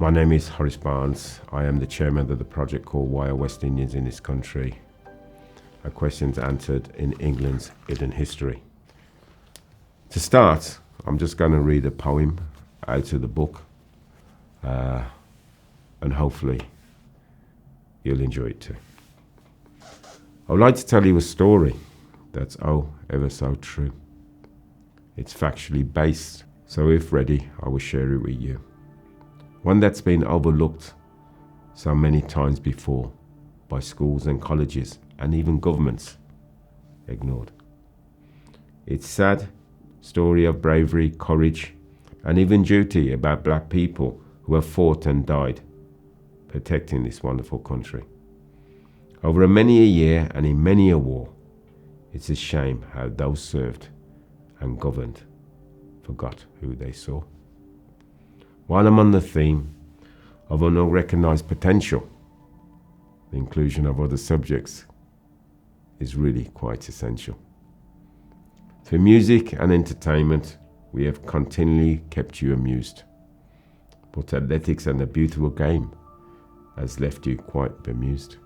My name is Horace Barnes. I am the chairman of the project called Why Are West Indians in This Country? A questions answered in England's hidden history. To start, I'm just going to read a poem out of the book, and hopefully you'll enjoy it too. I would like to tell you a story that's ever so true. It's factually based, so if ready, I will share it with you. One that's been overlooked so many times before by schools and colleges and even governments ignored. It's sad story of bravery, courage, and even duty about black people who have fought and died protecting this wonderful country. Over many a year and in many a war, it's a shame how those served and governed forgot who they saw. While I'm on the theme of unrecognized potential, the inclusion of other subjects is really quite essential. Through music and entertainment, we have continually kept you amused. But athletics and the beautiful game has left you quite bemused.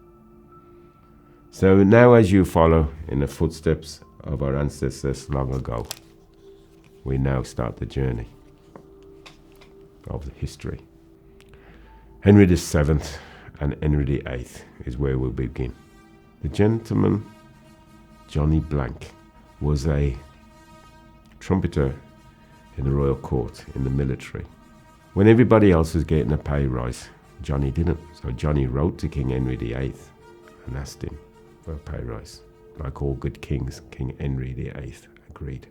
So now as you follow in the footsteps of our ancestors long ago, we now start the journey of the history. Henry VII and Henry VIII is where we'll begin. The gentleman, Johnny Blank, was a trumpeter in the royal court in the military. When everybody else was getting a pay rise, Johnny didn't. So Johnny wrote to King Henry VIII and asked him for a pay rise. Like all good kings, King Henry VIII agreed.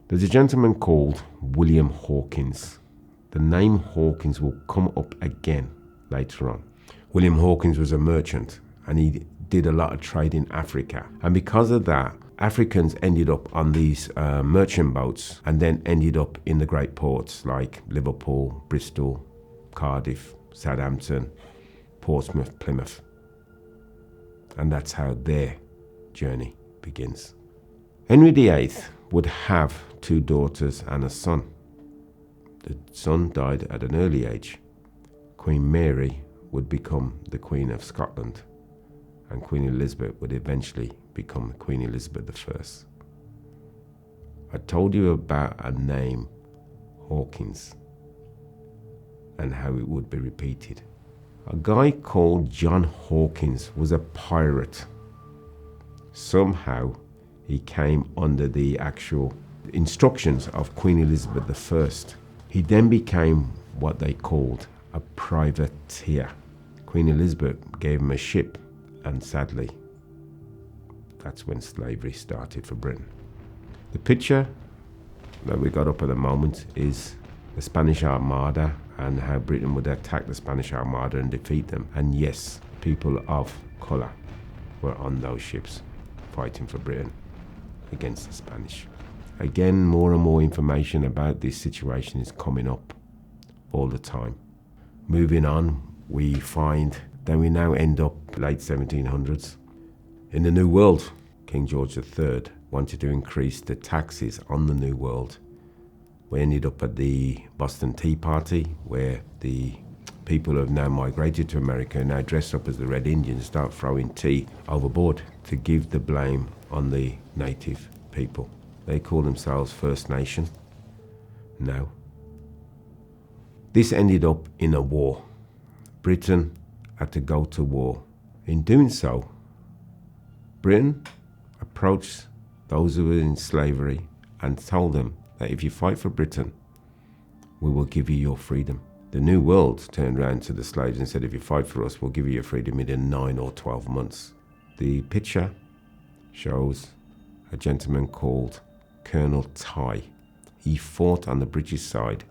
There's a gentleman called William Hawkins. The name Hawkins will come up again later on. William Hawkins was a merchant and he did a lot of trade in Africa. And because of that, Africans ended up on these merchant boats and then ended up in the great ports like Liverpool, Bristol, Cardiff, Southampton, Portsmouth, Plymouth. And that's how their journey begins. Henry VIII would have 2 daughters and a son. The son died at an early age. Queen Mary would become the Queen of Scotland, and Queen Elizabeth would eventually become Queen Elizabeth I. I told you about a name, Hawkins, and how it would be repeated. A guy called John Hawkins was a pirate. Somehow he came under the actual instructions of Queen Elizabeth I. He then became what they called a privateer. Queen Elizabeth gave him a ship, and sadly, that's when slavery started for Britain. The picture that we got up at the moment is the Spanish Armada and how Britain would attack the Spanish Armada and defeat them. And yes, people of colour were on those ships fighting for Britain against the Spanish. Again, more and more information about this situation is coming up all the time. Moving on, we find that we now end up late 1700s. In the New World, King George III wanted to increase the taxes on the New World. We ended up at the Boston Tea Party, where the people who have now migrated to America, now dressed up as the Red Indians, start throwing tea overboard to give the blame on the native people. They call themselves First Nation now. This ended up in a war. Britain had to go to war. In doing so, Britain approached those who were in slavery and told them that if you fight for Britain, we will give you your freedom. The New World turned around to the slaves and said, if you fight for us, we'll give you your freedom in 9 or 12 months. The picture shows a gentleman called Colonel Ty. He fought on the British side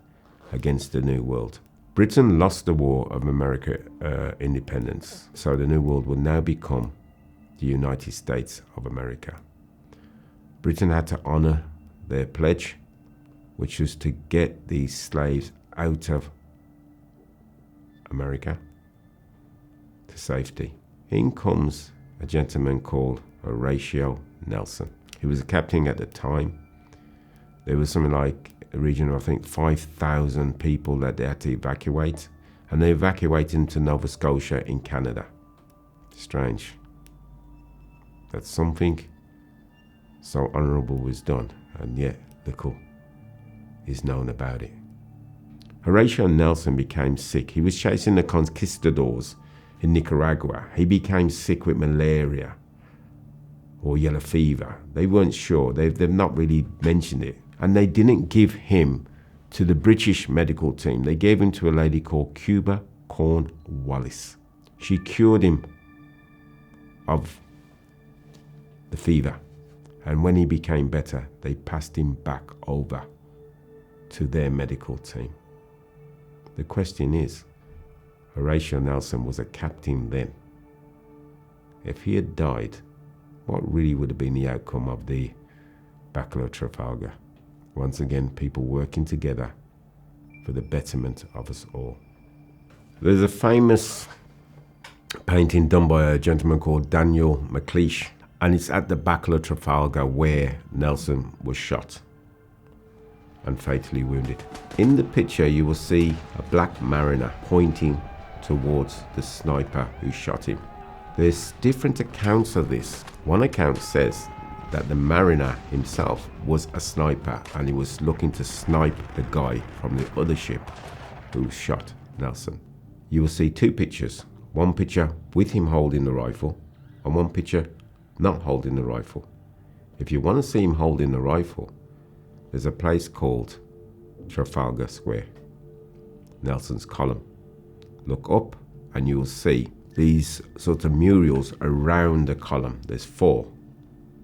against the New World. Britain lost the War of America independence, so the New World will now become the United States of America. Britain had to honour their pledge, which was to get these slaves out of America to safety. In comes a gentleman called Horatio Nelson. He was a captain at the time. There was something like a region of, I think, 5,000 people that they had to evacuate. and they evacuated him to Nova Scotia in Canada. Strange that something so honourable was done, and yet little is known about it. Horatio Nelson became sick. He was chasing the conquistadors in Nicaragua. He became sick with malaria or yellow fever. They weren't sure. They've not really mentioned it. And they didn't give him to the British medical team. They gave him to a lady called Cuba Cornwallis. She cured him of the fever. And when he became better, they passed him back over to their medical team. The question is, Horatio Nelson was a captain then. If he had died, what really would have been the outcome of the Battle of Trafalgar? Once again, people working together for the betterment of us all. There's a famous painting done by a gentleman called Daniel McLeish, and it's at the Battle of Trafalgar where Nelson was shot and fatally wounded. In the picture, you will see a black mariner pointing towards the sniper who shot him. There's different accounts of this. One account says that the mariner himself was a sniper and he was looking to snipe the guy from the other ship who shot Nelson. You will see two pictures. One picture with him holding the rifle and one picture not holding the rifle. If you want to see him holding the rifle, there's a place called Trafalgar Square, Nelson's Column. Look up and you will see these sort of murals around the column. There's 4.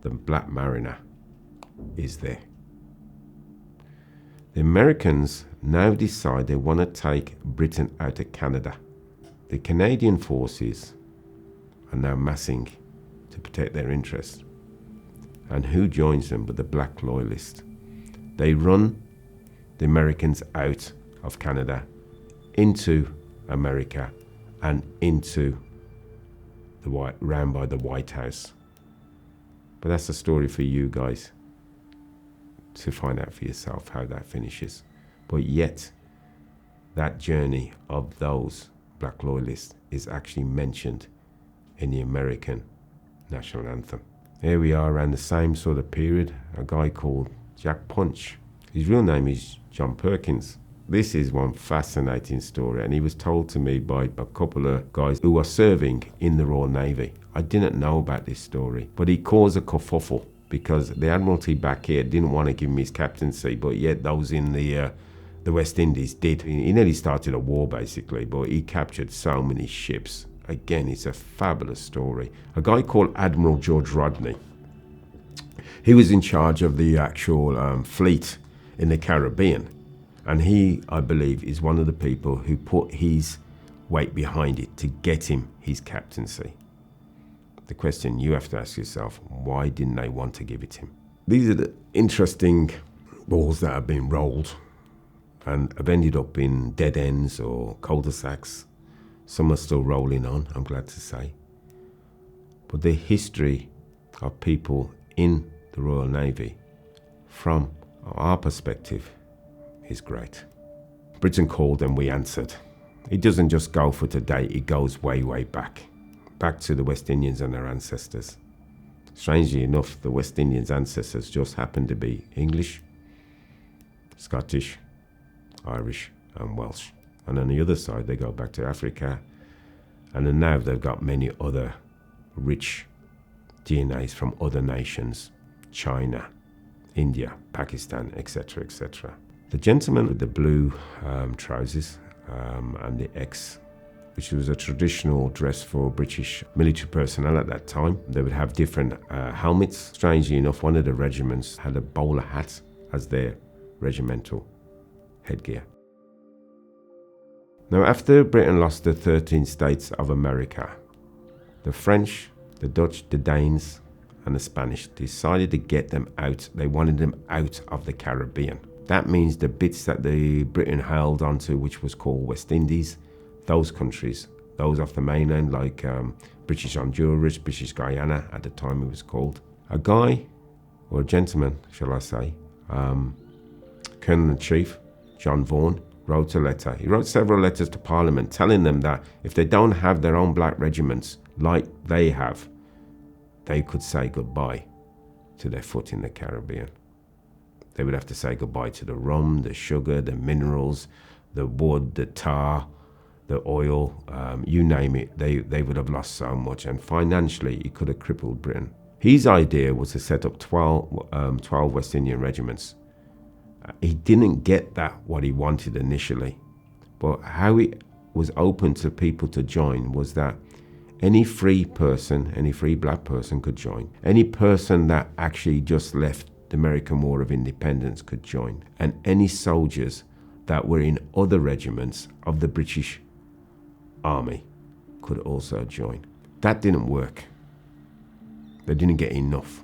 The Black Mariner is there. The Americans now decide they want to take Britain out of Canada. The Canadian forces are now massing to protect their interests. And who joins them but the Black Loyalists? They run the Americans out of Canada into America and into round by the White House. But that's a story for you guys to find out for yourself how that finishes. But yet, that journey of those Black Loyalists is actually mentioned in the American national anthem. Here we are around the same sort of period, a guy called Jack Punch. His real name is John Perkins. This is one fascinating story, and he was told to me by a couple of guys who are serving in the Royal Navy. I didn't know about this story, but he caused a kerfuffle because the Admiralty back here didn't want to give him his captaincy, but yet those in the West Indies did. He nearly started a war basically, but he captured so many ships. Again, it's a fabulous story. A guy called Admiral George Rodney. He was in charge of the actual fleet in the Caribbean. And he, I believe, is one of the people who put his weight behind it to get him his captaincy. The question you have to ask yourself, why didn't they want to give it him? These are the interesting balls that have been rolled and have ended up in dead ends or cul-de-sacs. Some are still rolling on, I'm glad to say. But the history of people in the Royal Navy, from our perspective, is great. Britain called and we answered. It doesn't just go for today, it goes way, way back to the West Indians and their ancestors. Strangely enough, the West Indians' ancestors just happened to be English, Scottish, Irish and Welsh. And on the other side, they go back to Africa. And then now they've got many other rich DNAs from other nations, China, India, Pakistan, etc., etc. The gentleman with the blue trousers and the X, which was a traditional dress for British military personnel at that time. They would have different helmets. Strangely enough, one of the regiments had a bowler hat as their regimental headgear. Now, after Britain lost the 13 states of America, the French, the Dutch, the Danes, and the Spanish decided to get them out. They wanted them out of the Caribbean. That means the bits that the Britain held onto, which was called West Indies, those countries, those off the mainland, like British Honduras, British Guyana, at the time it was called. A guy, or a gentleman, shall I say, Colonel-in-Chief, John Vaughan, wrote a letter. He wrote several letters to Parliament telling them that if they don't have their own black regiments like they have, they could say goodbye to their foot in the Caribbean. They would have to say goodbye to the rum, the sugar, the minerals, the wood, the tar, the oil, you name it. They would have lost so much, and financially it could have crippled Britain. His idea was to set up 12 West Indian regiments. He didn't get that what he wanted initially, but how it was open to people to join was that any free person, any free black person could join. Any person that actually just left the American War of Independence could join. And any soldiers that were in other regiments of the British Army could also join. That didn't work. They didn't get enough.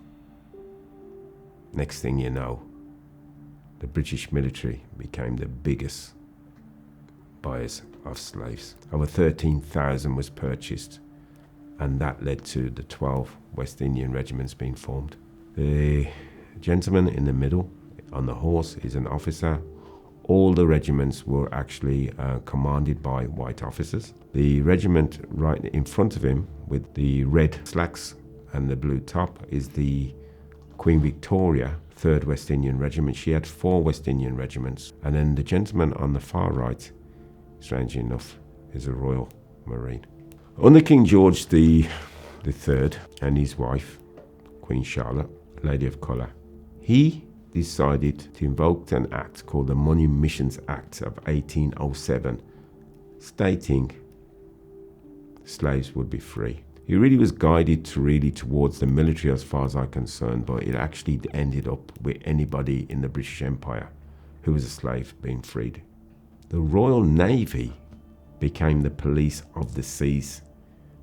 Next thing you know, the British military became the biggest buyers of slaves. Over 13,000 was purchased, and that led to the 12 West Indian regiments being formed. The gentleman in the middle on the horse is an officer. All the regiments were actually commanded by white officers. The regiment right in front of him with the red slacks and the blue top is the Queen Victoria 3rd West Indian Regiment. She had 4 West Indian regiments. And then the gentleman on the far right, strangely enough, is a Royal Marine. Under King George the III and his wife, Queen Charlotte, Lady of Colour, he decided to invoke an act called the Money Missions Act of 1807, stating slaves would be free. He really was guided towards the military as far as I'm concerned, but it actually ended up with anybody in the British Empire who was a slave being freed. The Royal Navy became the police of the seas.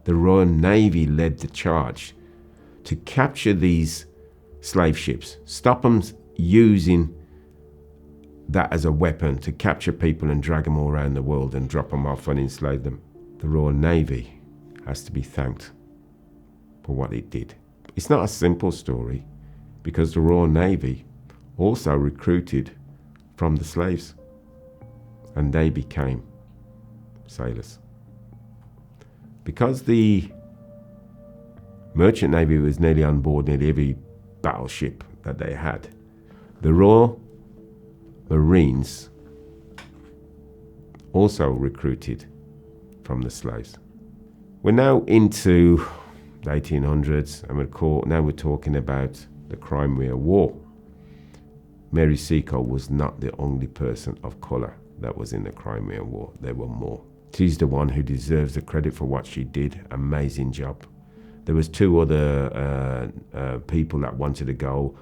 The Royal Navy led the charge to capture these slave ships, stop them using that as a weapon to capture people and drag them all around the world and drop them off and enslave them. The Royal Navy has to be thanked for what it did. It's not a simple story because the Royal Navy also recruited from the slaves and they became sailors. Because the Merchant Navy was nearly on board nearly every battleship that they had, the Royal Marines also recruited from the slaves. We're now into the 1800s, and now we're talking about the Crimea War. Mary Seacole was not the only person of colour that was in the Crimea War. There were more. She's the one who deserves the credit for what she did. Amazing job. There was 2 other people that wanted to go,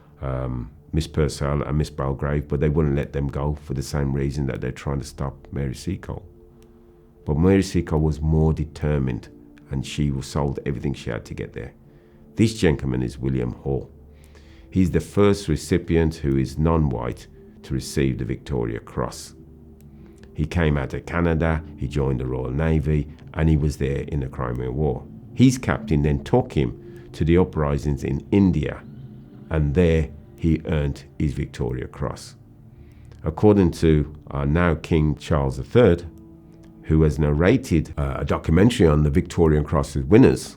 Miss Purcell and Miss Belgrave, but they wouldn't let them go for the same reason that they're trying to stop Mary Seacole. But Mary Seacole was more determined, and she sold everything she had to get there. This gentleman is William Hall. He's the first recipient who is non-white to receive the Victoria Cross. He came out of Canada, he joined the Royal Navy, and he was there in the Crimea War. His captain then took him to the uprisings in India, and there he earned his Victoria Cross. According to now King Charles III, who has narrated a documentary on the Victoria Cross's winners,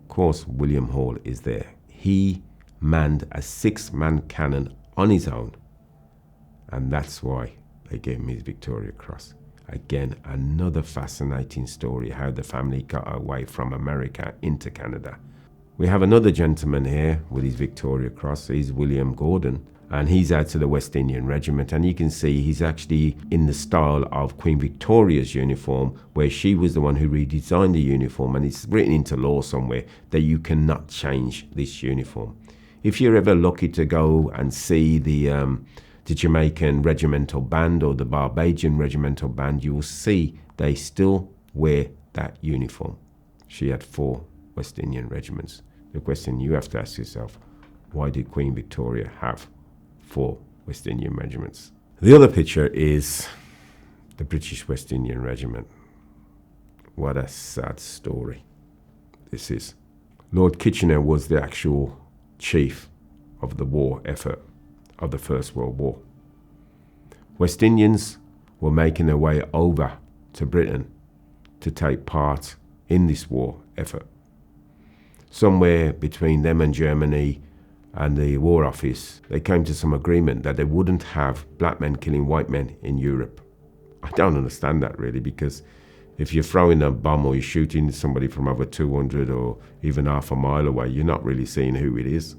of course, William Hall is there. He manned a 6-man cannon on his own, and that's why they gave him his Victoria Cross. Again, another fascinating story, how the family got away from America into Canada. We have another gentleman here with his Victoria Cross. He's William Gordon, and he's out to the West Indian Regiment, and you can see he's actually in the style of Queen Victoria's uniform, where she was the one who redesigned the uniform, and it's written into law somewhere that you cannot change this uniform. If you're ever lucky to go and see the Jamaican Regimental Band or the Barbadian Regimental Band, you will see they still wear that uniform. She had 4 West Indian regiments. The question you have to ask yourself, why did Queen Victoria have 4 West Indian regiments? The other picture is the British West Indian Regiment. What a sad story this is. Lord Kitchener was the actual chief of the war effort of the First World War. West Indians were making their way over to Britain to take part in this war effort. Somewhere between them and Germany and the War Office, they came to some agreement that they wouldn't have black men killing white men in Europe. I don't understand that really, because if you're throwing a bomb or you're shooting somebody from over 200 or even half a mile away, you're not really seeing who it is.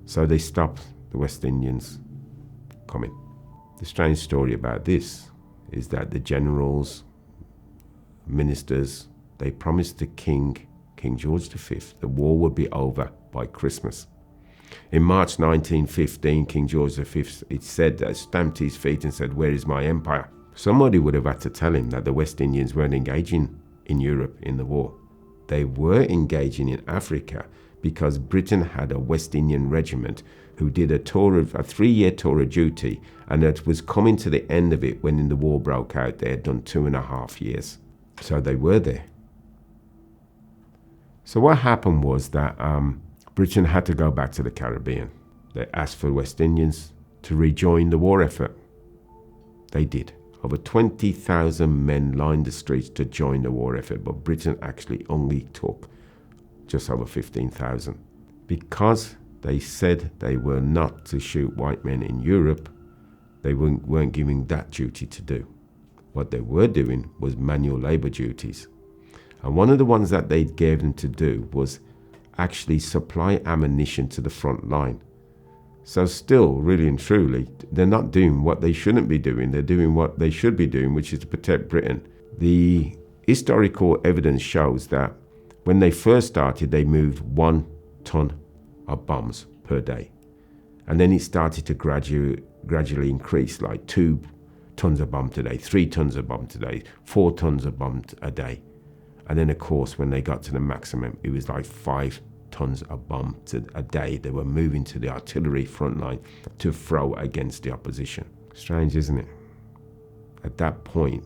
So they stopped the West Indians coming. The strange story about this is that the generals, ministers, they promised the King George V, the war would be over by Christmas. In March 1915, King George V, it said, stamped his feet and said, "Where is my empire?" Somebody would have had to tell him that the West Indians weren't engaging in Europe in the war. They were engaging in Africa because Britain had a West Indian regiment who did a 3-year tour of duty, and it was coming to the end of it when the war broke out. They had done 2.5 years. So they were there. So what happened was that Britain had to go back to the Caribbean. They asked for West Indians to rejoin the war effort. They did. Over 20,000 men lined the streets to join the war effort, but Britain actually only took just over 15,000. Because they said they were not to shoot white men in Europe, they weren't giving that duty to do. What they were doing was manual labor duties. And one of the ones that they gave them to do was actually supply ammunition to the front line. So still, really and truly, they're not doing what they shouldn't be doing. They're doing what they should be doing, which is to protect Britain. The historical evidence shows that when they first started, they moved 1 ton of bombs per day. And then it started to gradually increase, like 2 tons of bomb today, 3 tons of bomb today, 4 tons of bomb a day. And then, of course, when they got to the maximum, it was like 5 tons of bomb a day. They were moving to the artillery front line to throw against the opposition. Strange, isn't it? At that point,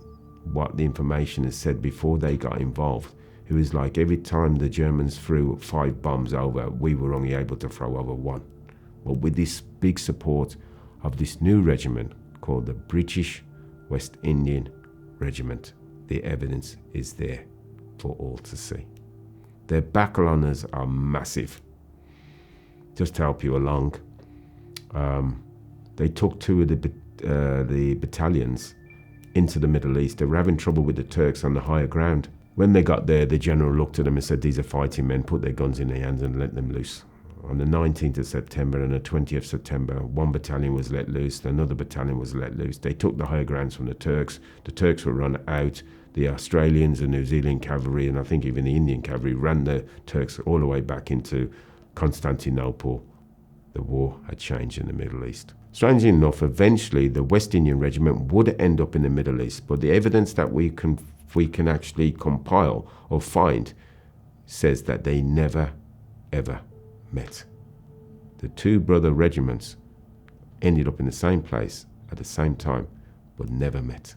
what the information has said before they got involved, it was like every time the Germans threw 5 bombs over, we were only able to throw over 1. But with this big support of this new regiment called the British West Indian Regiment, the evidence is there for all to see. Their battle honours are massive. Just to help you along, they took 2 of the battalions into the Middle East. They were having trouble with the Turks on the higher ground. When they got there, the general looked at them and said, "These are fighting men, put their guns in their hands and let them loose." On the 19th of September and the 20th of September, 1 battalion was let loose, another battalion was let loose. They took the higher grounds from the Turks. The Turks were run out. The Australians and New Zealand cavalry, and I think even the Indian cavalry, ran the Turks all the way back into Constantinople. The war had changed in the Middle East. Strangely enough, eventually the West Indian Regiment would end up in the Middle East, but the evidence that we can actually compile or find says that they never, ever met. The 2 brother regiments ended up in the same place at the same time, but never met.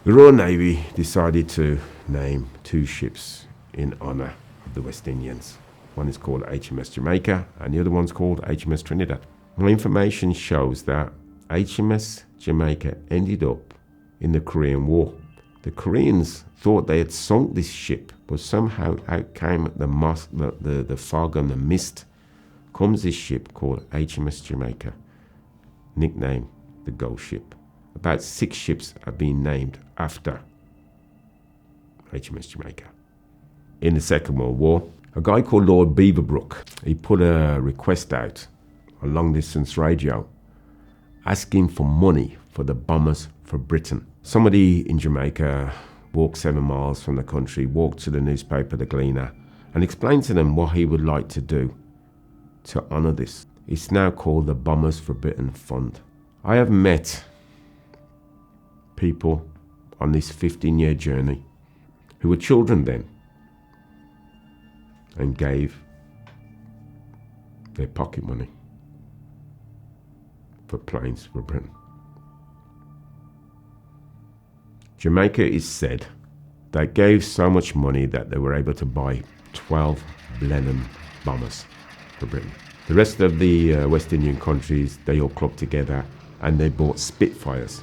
The Royal Navy decided to name 2 ships in honour of the West Indians. One is called HMS Jamaica and the other one's called HMS Trinidad. My information shows that HMS Jamaica ended up in the Korean War. The Koreans thought they had sunk this ship, but somehow out came the fog and the mist. Comes this ship called HMS Jamaica, nicknamed the Ghost Ship. About 6 ships have been named after HMS Jamaica. In the Second World War, a guy called Lord Beaverbrook, he put a request out, a long-distance radio, asking for money for the bombers for Britain. Somebody in Jamaica walked 7 miles from the country, walked to the newspaper, The Gleaner, and explained to them what he would like to do to honour this. It's now called the Bombers for Britain Fund. I have met people on this 15-year journey who were children then and gave their pocket money for planes for Britain. Jamaica is said that gave so much money that they were able to buy 12 Blenheim bombers for Britain. The rest of the West Indian countries, they all clubbed together and they bought Spitfires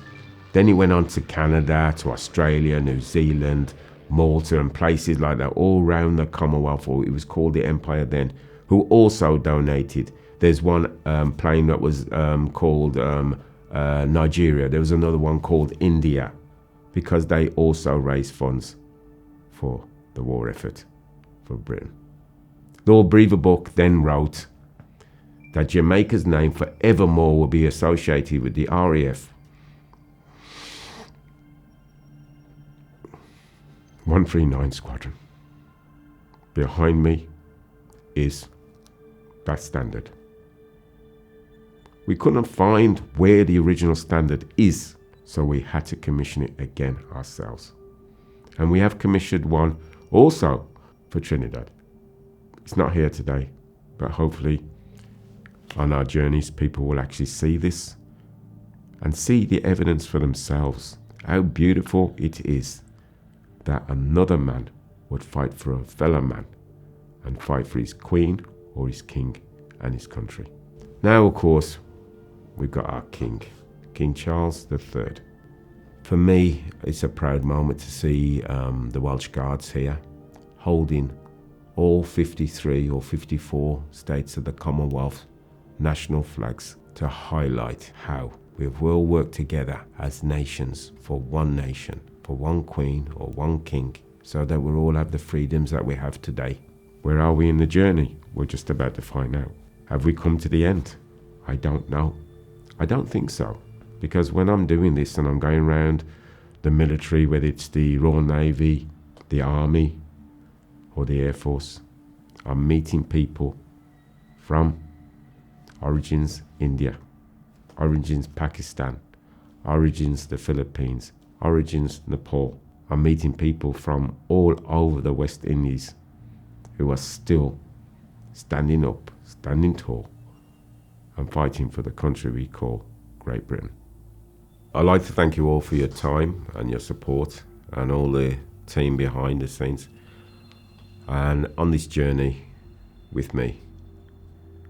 Then he went on to Canada, to Australia, New Zealand, Malta, and places like that, all around the Commonwealth, or it was called the Empire then, who also donated. There's one plane that was called Nigeria. There was another one called India, because they also raised funds for the war effort for Britain. Lord Beaverbrook then wrote that Jamaica's name forevermore will be associated with the RAF. 139 Squadron. Behind me is that standard. We couldn't find where the original standard is, so we had to commission it again ourselves. And we have commissioned one also for Trinidad. It's not here today, but hopefully on our journeys people will actually see this and see the evidence for themselves, how beautiful it is that another man would fight for a fellow man and fight for his queen or his king and his country. Now, of course, we've got our king, King Charles III. For me, it's a proud moment to see the Welsh Guards here holding all 53 or 54 states of the Commonwealth national flags to highlight how we've all worked together as nations for one nation, for one queen or one king, so that we'll all have the freedoms that we have today. Where are we in the journey? We're just about to find out. Have we come to the end? I don't know. I don't think so. Because when I'm doing this and I'm going around the military, whether it's the Royal Navy, the Army, or the Air Force, I'm meeting people from origins India, origins Pakistan, origins the Philippines, origins Nepal. I'm meeting people from all over the West Indies who are still standing up, standing tall, and fighting for the country we call Great Britain. I'd like to thank you all for your time and your support and all the team behind the scenes and on this journey with me.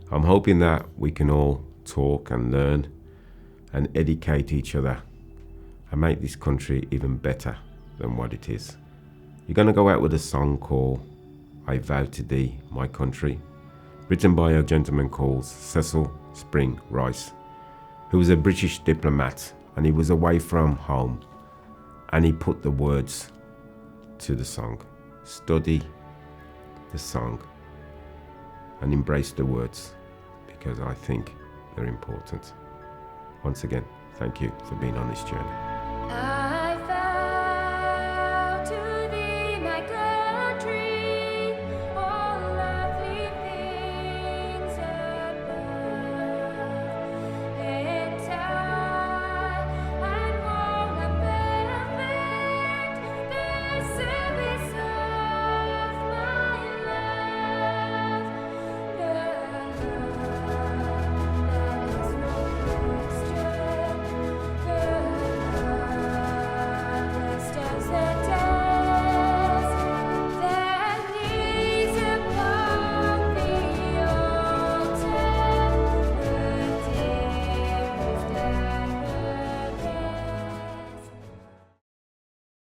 I'm hoping that we can all talk and learn and educate each other and make this country even better than what it is. You're going to go out with a song called I Vow to Thee, My Country, written by a gentleman called Cecil Spring Rice, who was a British diplomat, and he was away from home, and he put the words to the song. Study the song and embrace the words, because I think they're important. Once again, thank you for being on this journey.